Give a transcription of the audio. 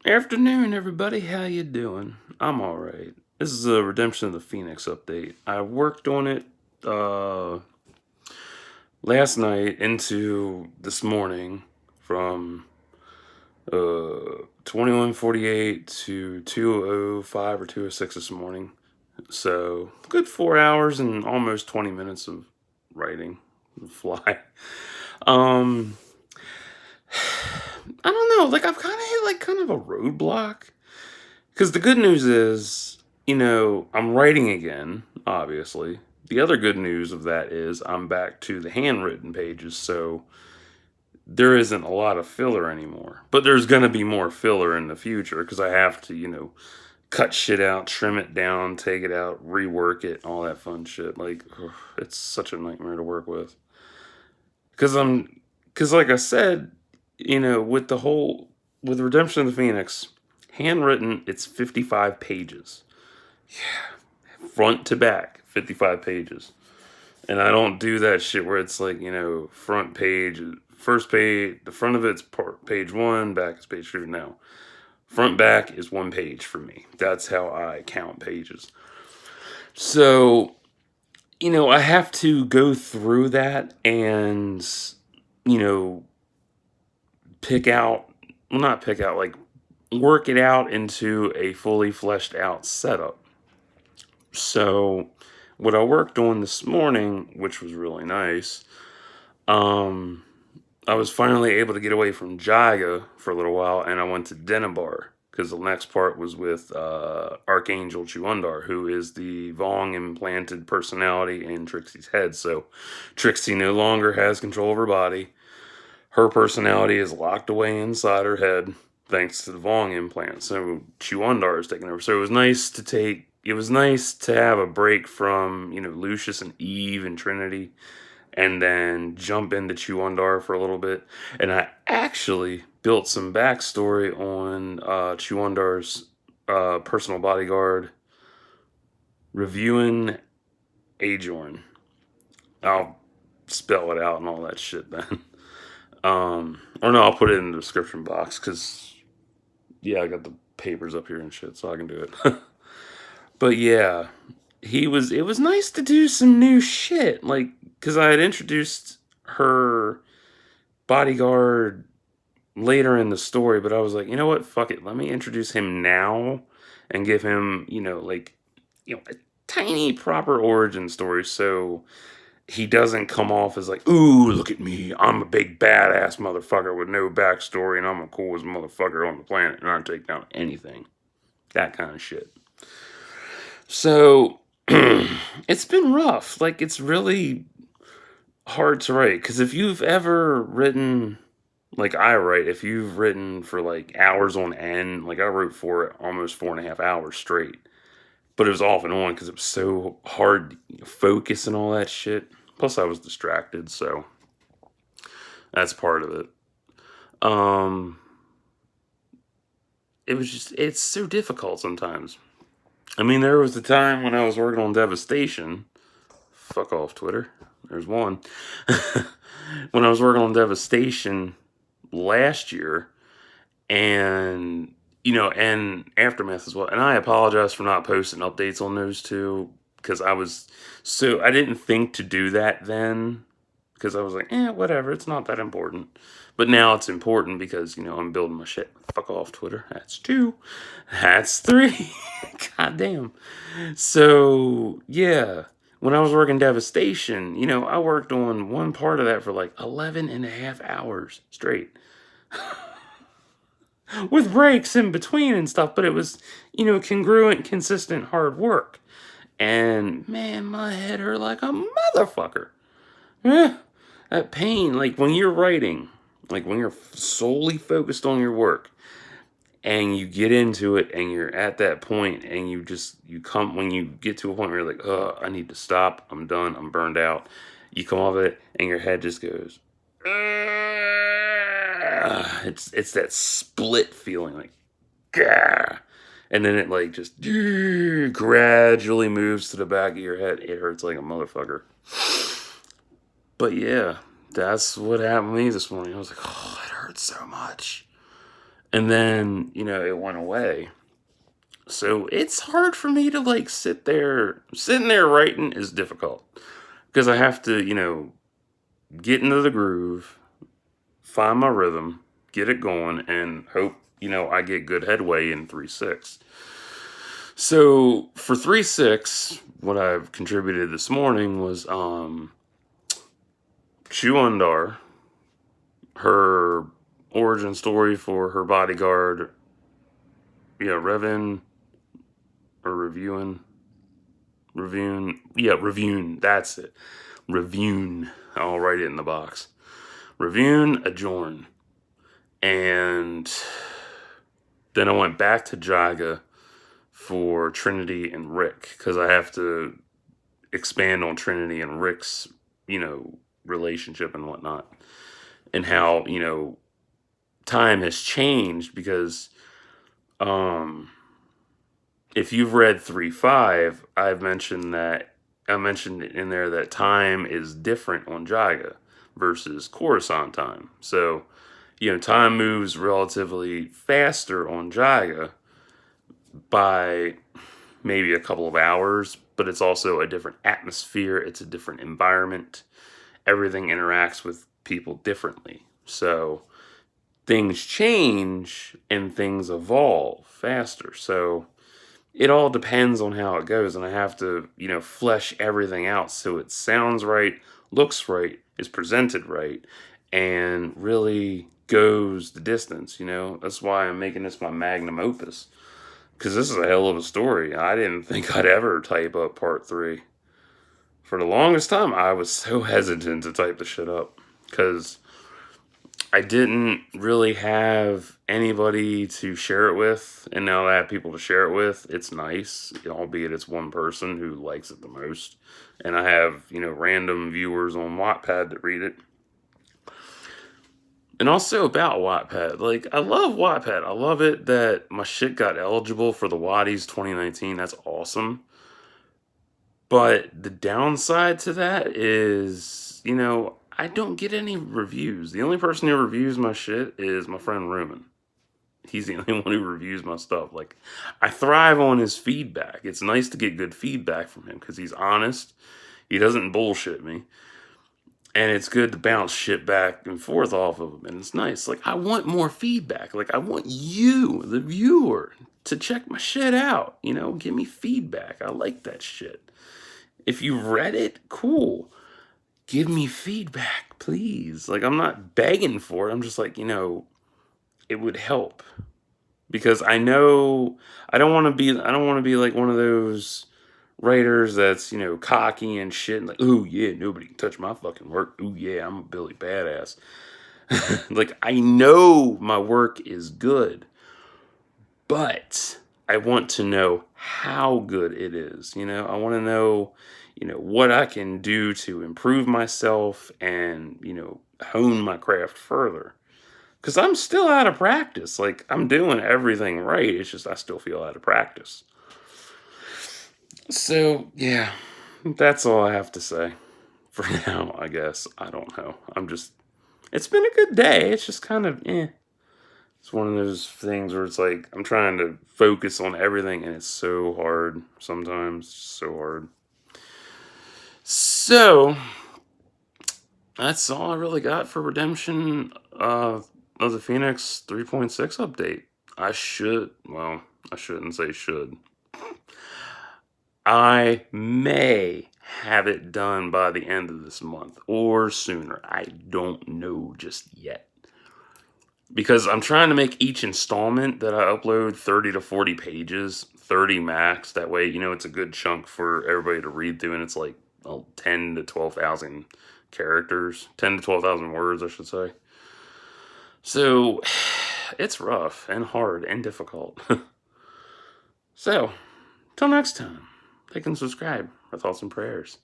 Afternoon, everybody. How you doing? I'm all right. This is a Redemption of the Phoenix update. I worked on it last night into this morning from 21:48 to 2:05 or 2:06 this morning. So good 4 hours and almost 20 minutes of writing. Fly. Um, I don't know. Like I've kind of hit like kind of a roadblock. Because the good news is, I'm writing again, obviously. The other good news of that is I'm back to the handwritten pages, so there isn't a lot of filler anymore. But there's going to be more filler in the future because I have to, cut shit out, trim it down, take it out, rework it, all that fun shit. Like, ugh, it's such a nightmare to work with. Because like I said, with Redemption of the Phoenix, handwritten, it's 55 pages. Yeah. Front to back, 55 pages. And I don't do that shit where it's like, front page, first page, the front of it's page one, back is page two. Now, front back is one page for me. That's how I count pages. So, I have to go through that and, pick out, well, not pick out, like, work it out into a fully fleshed out setup. So, what I worked on this morning, which was really nice, I was finally able to get away from Jaiga for a little while, and I went to Dennabar, because the next part was with Archangel Chu'undar, who is the Vong implanted personality in Trixie's head. So, Trixie no longer has control of her body. Her personality is locked away inside her head, thanks to the Vong implant. So, Chu'undar is taking over. So, it was nice to have a break from, Lucius and Eve and Trinity, and then jump into Chu'undar for a little bit. And I actually built some backstory on Chu'undar's personal bodyguard, Revuen Ajorn. I'll spell it out and all that shit then. Or no, I'll put it in the description box, because, yeah, I got the papers up here and shit, so I can do it. But yeah, it was nice to do some new shit, like, because I had introduced her bodyguard later in the story, but I was like, you know what, fuck it, let me introduce him now and give him, a tiny proper origin story, so he doesn't come off as like, ooh, look at me, I'm a big badass motherfucker with no backstory, and I'm the coolest motherfucker on the planet, and I take down anything. That kind of shit. So, it's been rough. Like, it's really hard to write. Because if you've ever written, like I write, if you've written for, like, hours on end, like, I wrote for almost 4.5 hours straight. But it was off and on because it was so hard to focus and all that shit. Plus, I was distracted, so that's part of it. It's so difficult sometimes. I mean, there was a time when I was working on Devastation. Fuck off, Twitter. There's one. When I was working on Devastation last year, and, and Aftermath as well. And I apologize for not posting updates on those two, because I didn't think to do that then, because I was like, whatever, it's not that important. But now it's important because, I'm building my shit. Fuck off, Twitter. That's 2. That's 3. God damn. So, yeah. When I was working Devastation, I worked on one part of that for like 11.5 hours straight. With breaks in between and stuff, but it was, congruent, consistent, hard work. And, man, my head hurt like a motherfucker. That pain, like when you're writing, like when you're solely focused on your work, and you get into it, and you're at that point, and when you get to a point where you're like, oh, I need to stop, I'm done, I'm burned out, you come off it, and your head just goes, it's that split feeling, like, gah. And then it like just gradually moves to the back of your head. It hurts like a motherfucker. But yeah, that's what happened to me this morning. I was like, oh, it hurts so much. And then, it went away. So it's hard for me to like sit there. Sitting there writing is difficult because I have to, get into the groove, find my rhythm, get it going, and hope, I get good headway in 3/6. So for 3/6, what I've contributed this morning was Chu'undar, her origin story for her bodyguard, Revuen or Revuen, that's it. Revuen. I'll write it in the box. Revuen Ajorn. And then I went back to Jaga for Trinity and Rick because I have to expand on Trinity and Rick's, relationship and whatnot, and how, time has changed because if you've read 3/5, I mentioned in there that time is different on Jaga versus Coruscant time. So, time moves relatively faster on Jaga by maybe a couple of hours, but it's also a different atmosphere, it's a different environment. Everything interacts with people differently. So, things change and things evolve faster. So, it all depends on how it goes, and I have to, flesh everything out so it sounds right, looks right, is presented right, and really goes the distance. That's why I'm making this my magnum opus, because this is a hell of a story. I didn't think I'd ever type up part 3. For the longest time, I was so hesitant to type the shit up because I didn't really have anybody to share it with, and now that I have people to share it with, it's nice, albeit it's one person who likes it the most. And I have, random viewers on Wattpad that read it. And also about Wattpad, like, I love Wattpad. I love it that my shit got eligible for the Waddies 2019. That's awesome. But the downside to that is, I don't get any reviews. The only person who reviews my shit is my friend Reuben. He's the only one who reviews my stuff. Like, I thrive on his feedback. It's nice to get good feedback from him because he's honest. He doesn't bullshit me. And it's good to bounce shit back and forth off of him. And it's nice. Like, I want more feedback. Like, I want you, the viewer, to check my shit out. Give me feedback. I like that shit. If you read it, cool. Give me feedback, please. Like, I'm not begging for it. I'm just like, it would help. Because I know I don't want to be like one of those writers that's, cocky and shit and like, "Ooh, yeah, nobody can touch my fucking work. Ooh, yeah, I'm a Billy Badass." Like, I know my work is good, but I want to know how good it is. I want to know, what I can do to improve myself and, hone my craft further. Because I'm still out of practice. Like, I'm doing everything right. It's just I still feel out of practice. So, yeah, that's all I have to say for now, I guess. I don't know. It's been a good day. It's just kind of, eh. It's one of those things where it's like I'm trying to focus on everything and it's so hard sometimes. So hard. So, that's all I really got for Redemption of the Phoenix 3.6 update. I shouldn't say should. I may have it done by the end of this month or sooner. I don't know just yet. Because I'm trying to make each installment that I upload 30 to 40 pages, 30 max. That way, it's a good chunk for everybody to read through, and it's like 10 to 12,000 characters, 10 to 12,000 words, I should say. So, it's rough and hard and difficult. So, till next time, like and subscribe for thoughts and prayers.